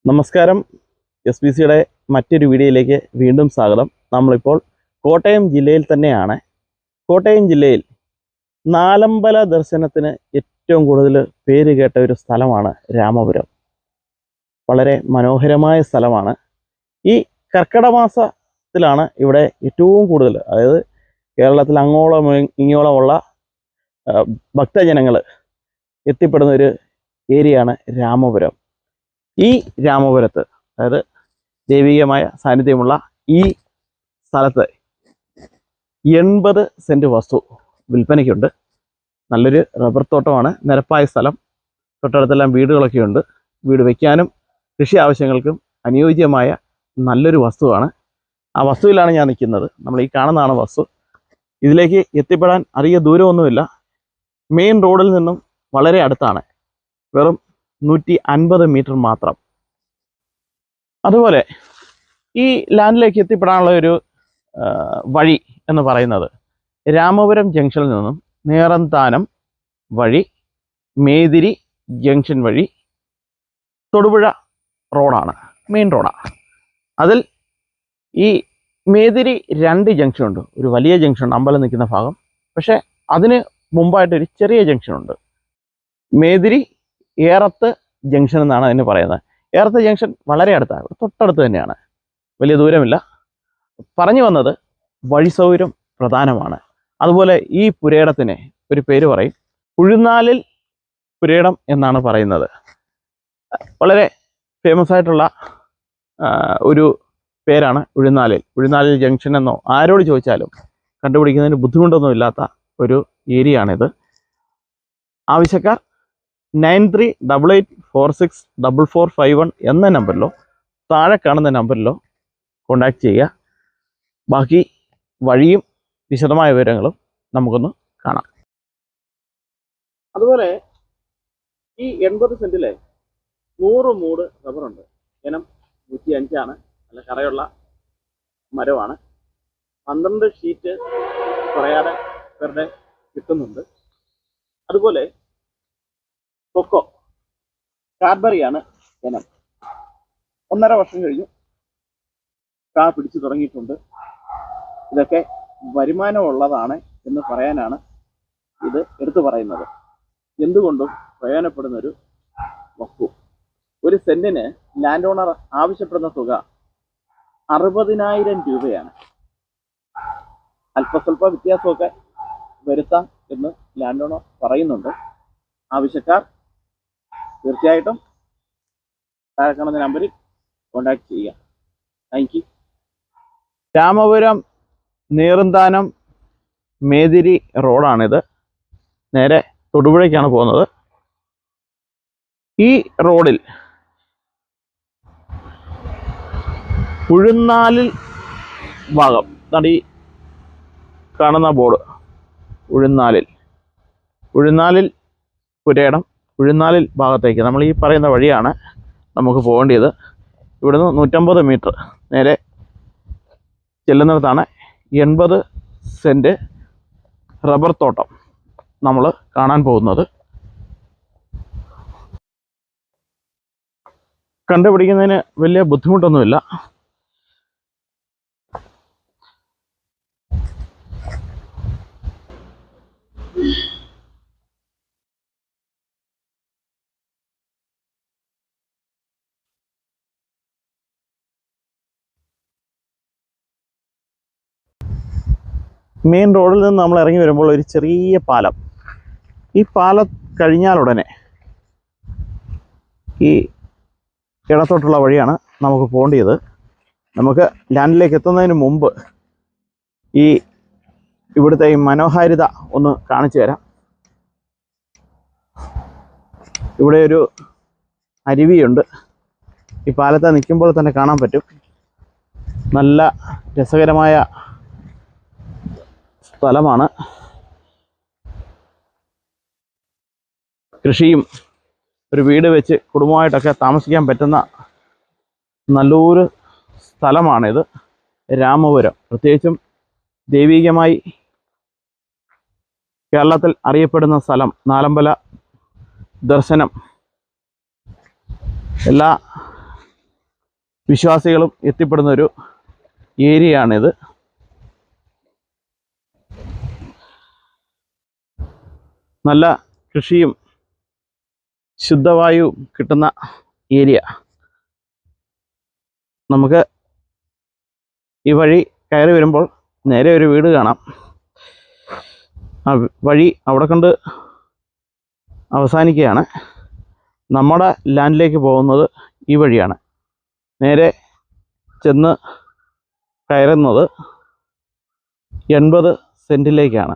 നമസ്കാരം. SBCയുടെ മറ്റൊരു വീഡിയോയിലേക്ക് വീണ്ടും സ്വാഗതം. നമ്മളിപ്പോൾ കോട്ടയം ജില്ലയിൽ തന്നെയാണ്. കോട്ടയം ജില്ലയിൽ നാലമ്പല ദർശനത്തിന് ഏറ്റവും കൂടുതൽ പേര് കേട്ട ഒരു സ്ഥലമാണ് രാമപുരം. വളരെ മനോഹരമായ സ്ഥലമാണ്. ഈ കർക്കിടക മാസത്തിലാണ് ഇവിടെ ഏറ്റവും കൂടുതൽ, അതായത് കേരളത്തിൽ അങ്ങോളം ഇങ്ങോളമുള്ള ഭക്തജനങ്ങൾ എത്തിപ്പെടുന്ന ഒരു ഏരിയയാണ് രാമപുരം. ഈ രാമപുരത്ത്, അതായത് ദൈവികമായ സാന്നിധ്യമുള്ള ഈ സ്ഥലത്ത് 80 സെൻറ്റ് വസ്തു വിൽപ്പനയ്ക്കുണ്ട്. നല്ലൊരു റബ്ബർ തോട്ടമാണ്, നിരപ്പായ സ്ഥലം, തൊട്ടടുത്തെല്ലാം വീടുകളൊക്കെ ഉണ്ട്. വീട് വയ്ക്കാനും കൃഷി ആവശ്യങ്ങൾക്കും അനുയോജ്യമായ നല്ലൊരു വസ്തുവാണ്. ആ വസ്തുവിലാണ് ഞാൻ നിൽക്കുന്നത്. നമ്മൾ ഈ കാണുന്നതാണ് വസ്തു. ഇതിലേക്ക് എത്തിപ്പെടാൻ അധിക ദൂരമൊന്നുമില്ല. മെയിൻ റോഡിൽ നിന്നും വളരെ അടുത്താണ്, വെറും 150 മീറ്റർ മാത്രം. അതുപോലെ ഈ ലാൻഡിലേക്ക് എത്തിപ്പെടാനുള്ള ഒരു വഴി എന്ന് പറയുന്നത് രാമപുരം ജംഗ്ഷനിൽ നിന്നും നേറന്താനം വഴി മേതിരി ജംഗ്ഷൻ വഴി തൊടുപുഴ റോഡാണ്, മെയിൻ റോഡാണ്. അതിൽ ഈ മേതിരി 2 ജംഗ്ഷനുണ്ട്. ഒരു വലിയ ജംഗ്ഷൻ അമ്പലം നിൽക്കുന്ന ഭാഗം, പക്ഷേ അതിന് മുമ്പായിട്ടൊരു ചെറിയ ജംഗ്ഷനുണ്ട്. മേതിരി ഏറത്ത് ജംഗ്ഷൻ എന്നാണ് അതിന് പറയുന്നത്. ഏറത്ത് ജംഗ്ഷൻ വളരെ അടുത്താണ്, തൊട്ടടുത്ത് തന്നെയാണ്, വലിയ ദൂരമില്ല. പറഞ്ഞു വന്നത് വഴി സൗകര്യം പ്രധാനമാണ്. അതുപോലെ ഈ പുരയിടത്തിന് ഒരു പേര് പറയും, ഉഴുന്നാലിൽ പുരയിടം എന്നാണ് പറയുന്നത്. വളരെ ഫേമസ് ആയിട്ടുള്ള ഒരു പേരാണ് ഉഴുന്നാലിൽ. ഉഴുന്നാലിൽ ജംഗ്ഷൻ എന്നോ ആരോട് ചോദിച്ചാലും കണ്ടുപിടിക്കുന്നതിന് ബുദ്ധിമുട്ടൊന്നും ഇല്ലാത്ത ഒരു ഏരിയയാണിത്. ആവശ്യക്കാർ 9388464451 എന്ന നമ്പറിലോ താഴെ കാണുന്ന നമ്പറിലോ കോൺടാക്റ്റ് ചെയ്യുക. ബാക്കി വഴിയും വിശദമായ വിവരങ്ങളും നമുക്കൊന്ന് കാണാം. അതുപോലെ ഈ 80 സെൻറ്റിലെ 100 മൂട് റബ്ബറുണ്ട്. ഇനം 105 നല്ല കറയുള്ള മരമാണ്. 12 ഷീറ്റ് കുറയാതെ പേരുടെ കിട്ടുന്നുണ്ട്. അതുപോലെ കൊക്കോ കാഡ്ബറിയാണ് ഇനം. 1.5 വർഷം കഴിഞ്ഞു, കാ പിടിച്ചു തുടങ്ങിയിട്ടുണ്ട്. ഇതൊക്കെ വരുമാനമുള്ളതാണ് എന്ന് പറയാനാണ് ഇത് എടുത്തു പറയുന്നത്. എന്തുകൊണ്ടും പ്രയോജനപ്പെടുന്നൊരു വസ്തു. ഒരു സെന്റിന് ലാൻഡ് ഓണർ ആവശ്യപ്പെടുന്ന തുക 60,000 രൂപയാണ്. അല്പസ്വല്പ വ്യത്യാസമൊക്കെ വരുത്താം എന്ന് ലാൻഡ് ഓണർ പറയുന്നുണ്ട്. ആവശ്യക്കാർ തീർച്ചയായിട്ടും താഴെ കാണുന്ന നമ്പറിൽ കോൺടാക്ട് ചെയ്യുക. Thank you. രാമപുരം നേറുന്താനം മേതിരി റോഡാണിത്. നേരെ തൊടുപുഴയ്ക്കാണ് പോകുന്നത്. ഈ റോഡിൽ ഉഴുന്നാലിൽ ഭാഗം, ഈ കാണുന്ന ബോർഡ് ഉഴുന്നാലിൽ പുരയിടം, ഉഴുന്നാലിൽ ഭാഗത്തേക്ക് നമ്മൾ ഈ പറയുന്ന വഴിയാണ് നമുക്ക് പോകേണ്ടത്. ഇവിടുന്ന് 150 മീറ്റർ നേരെ ചെല്ലുന്നിടത്താണ് 80 സെൻറ്റ് റബ്ബർ തോട്ടം നമ്മൾ കാണാൻ പോകുന്നത്. കണ്ടുപിടിക്കുന്നതിന് വലിയ ബുദ്ധിമുട്ടൊന്നുമില്ല. മെയിൻ റോഡിൽ നിന്ന് നമ്മൾ ഇറങ്ങി വരുമ്പോൾ ഒരു ചെറിയ പാലം, ഈ പാലം കഴിഞ്ഞാൽ ഉടനെ ഈ ഇടത്തോട്ടുള്ള വഴിയാണ് നമുക്ക് പോകേണ്ടത്. നമുക്ക് ലാൻഡിലേക്ക് എത്തുന്നതിന് മുമ്പ് ഈ ഇവിടുത്തെ ഈ മനോഹാരിത ഒന്ന് കാണിച്ചു തരാം. ഇവിടെ ഒരു അരുവിയുണ്ട്. ഈ പാലത്തെ നിൽക്കുമ്പോൾ തന്നെ കാണാൻ പറ്റും. നല്ല രസകരമായ സ്ഥലമാണ്. കൃഷിയും ഒരു വീട് വെച്ച് കുടുംബമായിട്ടൊക്കെ താമസിക്കാൻ പറ്റുന്ന നല്ലൊരു സ്ഥലമാണിത്. രാമപുരം പ്രത്യേകിച്ചും ദൈവികമായി കേരളത്തിൽ അറിയപ്പെടുന്ന സ്ഥലം. നാലമ്പല ദർശനം എല്ലാ വിശ്വാസികളും എത്തിപ്പെടുന്ന ഒരു ഏരിയയാണിത്. നല്ല കൃഷിയും ശുദ്ധവായുവും കിട്ടുന്ന ഏരിയ. നമുക്ക് ഈ വഴി കയറി വരുമ്പോൾ നേരെ ഒരു വീട് കാണാം. ആ വഴി അവിടെ കൊണ്ട് അവസാനിക്കുകയാണ്. നമ്മുടെ ലാൻഡിലേക്ക് പോകുന്നത് ഈ വഴിയാണ്. നേരെ ചെന്ന് കയറുന്നത് 80 സെൻറ്റിലേക്കാണ്.